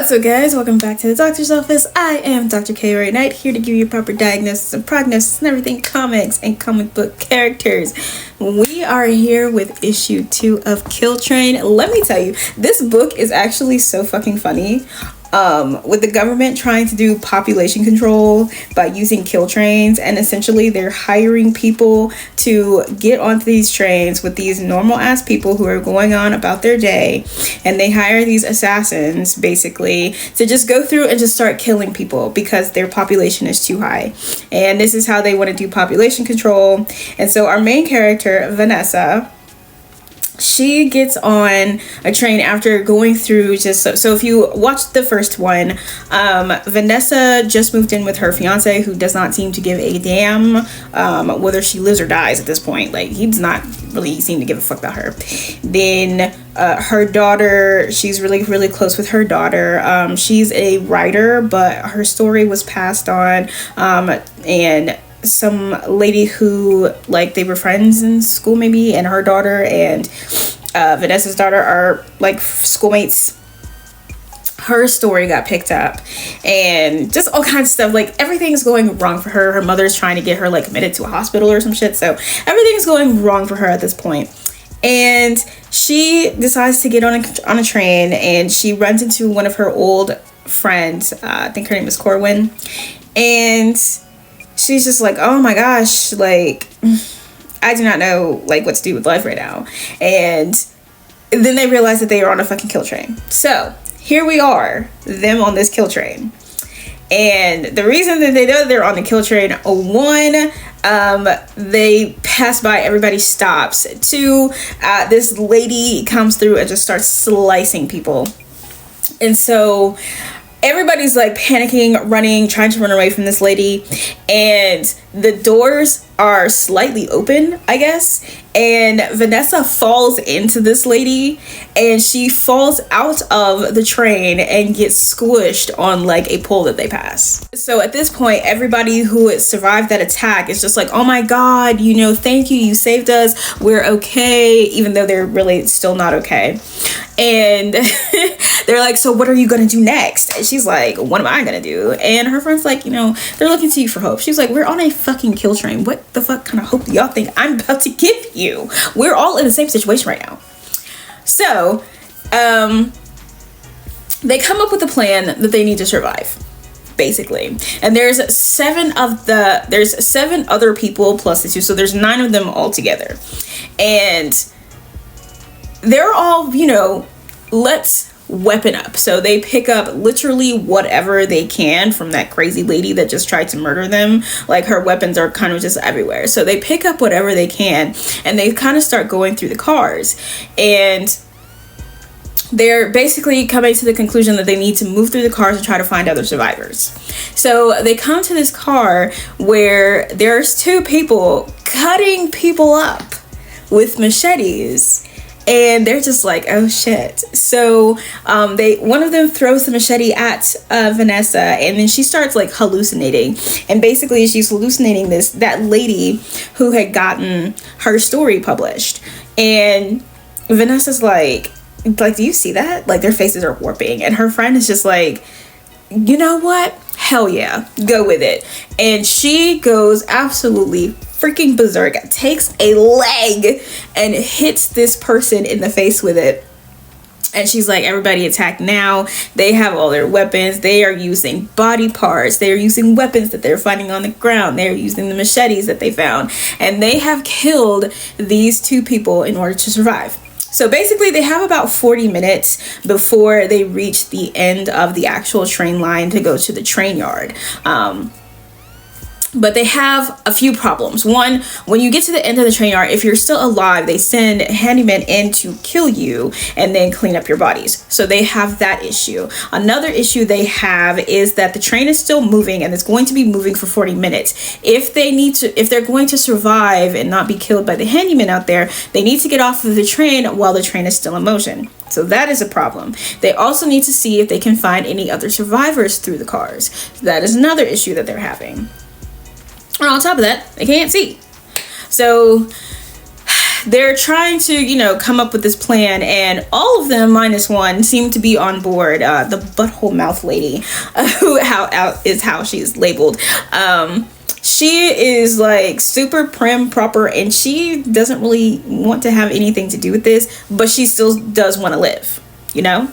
What's up, guys? Welcome back to the doctor's office. I am Dr. K Ray Knight, here to give you a proper diagnosis and prognosis and everything comics and comic book characters. We are here with issue 2 of Kill Train. Let me tell you, this book is actually so fucking funny. With the government trying to do population control by using kill trains, and essentially they're hiring people to get onto these trains with these normal ass people who are going on about their day, and they hire these assassins basically to just go through and just start killing people because their population is too high. And this is how they want to do population control. And so our main character, Vanessa, she gets on a train after going through so if you watch the first one, Vanessa just moved in with her fiance, who does not seem to give a damn whether she lives or dies at this point. Like, he does not really seem to give a fuck about her. Then her daughter, she's really close with her daughter. She's a writer, but her story was passed on, and some lady who, like, they were friends in school maybe, and her daughter and Vanessa's daughter are like schoolmates. Her story got picked up and just all kinds of stuff. Like, everything's going wrong for her. Her mother's trying to get her like committed to a hospital or some shit, so everything's going wrong for her at this point. And she decides to get on a train, and she runs into one of her old friends. I think her name is Corwin, and she's just like, oh my gosh, like, I do not know, like, what to do with life right now. And then they realize that they are on a fucking kill train. So here we are, them on this kill train. And the reason that they know they're on the kill train, one, they pass by, everybody stops. Two, this lady comes through and just starts slicing people. And so everybody's like panicking, running, trying to run away from this lady, and the doors are slightly open, I guess, and Vanessa falls into this lady, and she falls out of the train and gets squished on like a pole that they pass. So at this point, everybody who survived that attack is just like, oh my god, you know, thank you, you saved us, we're okay, even though they're really still not okay. And they're like, so what are you gonna do next? And she's like, what am I gonna do? And her friend's like, you know, they're looking to you for hope. She's like, we're on a fucking kill train. What the fuck kind of hope do y'all think I'm about to give you? We're all in the same situation right now. So they come up with a plan that they need to survive, basically. And there's seven other people plus the two, so there's 9 of them all together. And they're all, you know, let's weapon up. So they pick up literally whatever they can from that crazy lady that just tried to murder them. Like, her weapons are kind of just everywhere. So they pick up whatever they can, and they kind of start going through the cars. And they're basically coming to the conclusion that they need to move through the cars and try to find other survivors. So they come to this car where there's 2 people cutting people up with machetes. And they're just like, oh shit. So one of them throws the machete at Vanessa, and then she starts like hallucinating. And basically she's hallucinating that lady who had gotten her story published. And Vanessa's like, do you see that? Like, their faces are warping. And her friend is just like, you know what? Hell yeah, go with it. And she goes absolutely freaking berserk, takes a leg and hits this person in the face with it. And she's like, everybody attack now. They have all their weapons. They are using body parts. They are using weapons that they're finding on the ground. They're using the machetes that they found. And they have killed these 2 people in order to survive. So basically they have about 40 minutes before they reach the end of the actual train line to go to the train yard. But they have a few problems. One, when you get to the end of the train yard, if you're still alive, they send handymen in to kill you and then clean up your bodies. So they have that issue. Another issue they have is that the train is still moving, and it's going to be moving for 40 minutes. If they're going to survive and not be killed by the handyman out there, they need to get off of the train while the train is still in motion. So that is a problem. They also need to see if they can find any other survivors through the cars. So that is another issue that they're having. And on top of that, they can't see. So they're trying to, you know, come up with this plan, and all of them minus one seem to be on board. The butthole mouth lady, who is how she's labeled. She is like super prim proper, and she doesn't really want to have anything to do with this, but she still does want to live, you know?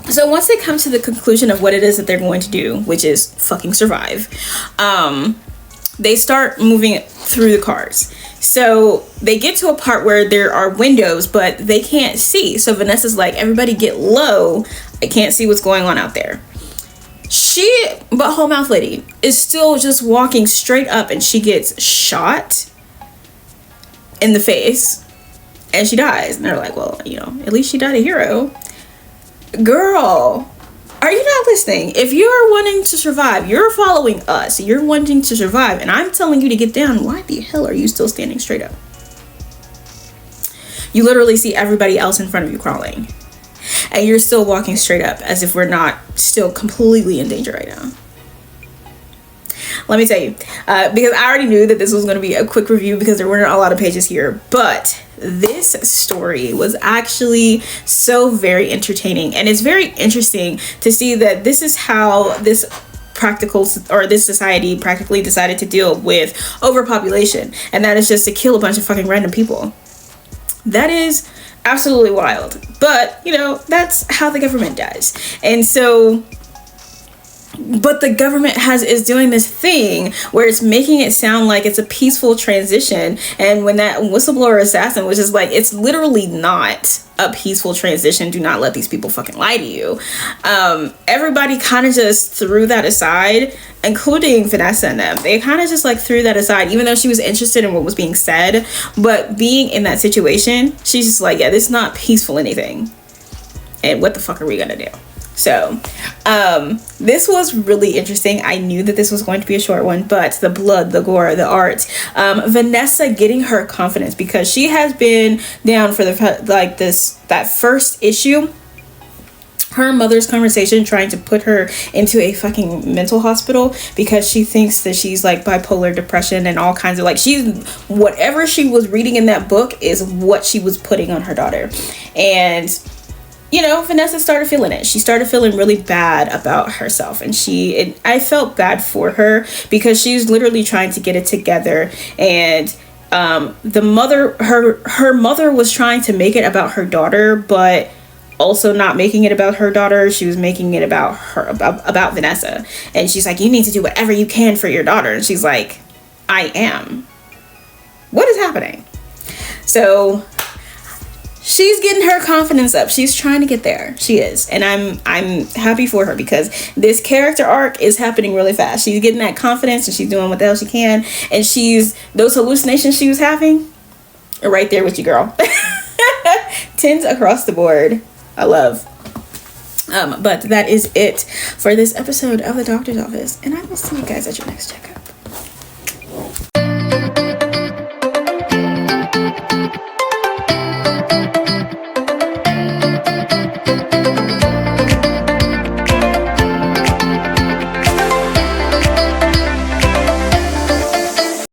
So once they come to the conclusion of what it is that they're going to do, which is fucking survive, they start moving through the cars. So they get to a part where there are windows, but they can't see. So Vanessa's like, everybody get low. I can't see what's going on out there. Butthole mouth lady, is still just walking straight up, and she gets shot in the face and she dies. And they're like, well, you know, at least she died a hero. Girl, are you not listening? If you're wanting to survive, you're following us, you're wanting to survive, and I'm telling you to get down, why the hell are you still standing straight up? You literally see everybody else in front of you crawling, and you're still walking straight up as if we're not still completely in danger right now. Let me tell you, because I already knew that this was going to be a quick review because there weren't a lot of pages here, but this story was actually so very entertaining, and it's very interesting to see that this is how this society practically decided to deal with overpopulation, and that is just to kill a bunch of fucking random people. That is absolutely wild, but you know, that's how the government does. And so, but the government is doing this thing where it's making it sound like it's a peaceful transition, and when that whistleblower assassin was just like, it's literally not a peaceful transition, do not let these people fucking lie to you. Everybody kind of just threw that aside, including Vanessa and them. They kind of just like threw that aside, even though she was interested in what was being said, but being in that situation, she's just like, yeah, this is not peaceful anything, and what the fuck are we gonna do? So this was really interesting. I knew that this was going to be a short one, but the blood, the gore, the art, Vanessa getting her confidence, because she has been down for that first issue. Her mother's conversation trying to put her into a fucking mental hospital because she thinks that she's like bipolar depression and all kinds of like, whatever she was reading in that book is what she was putting on her daughter. And you know, Vanessa started feeling it. She started feeling really bad about herself, and I felt bad for her because she's literally trying to get it together. And her mother was trying to make it about her daughter, but also not making it about her daughter. She was making it about about Vanessa. And she's like, you need to do whatever you can for your daughter. And she's like, I am. What is happening? So she's getting her confidence up. She's trying to get there. She is. And I'm happy for her because this character arc is happening really fast. She's getting that confidence and she's doing what the hell she can. And those hallucinations she was having are right there with you, girl. 10s across the board. I love. But that is it for this episode of The Doctor's Office. And I will see you guys at your next checkup.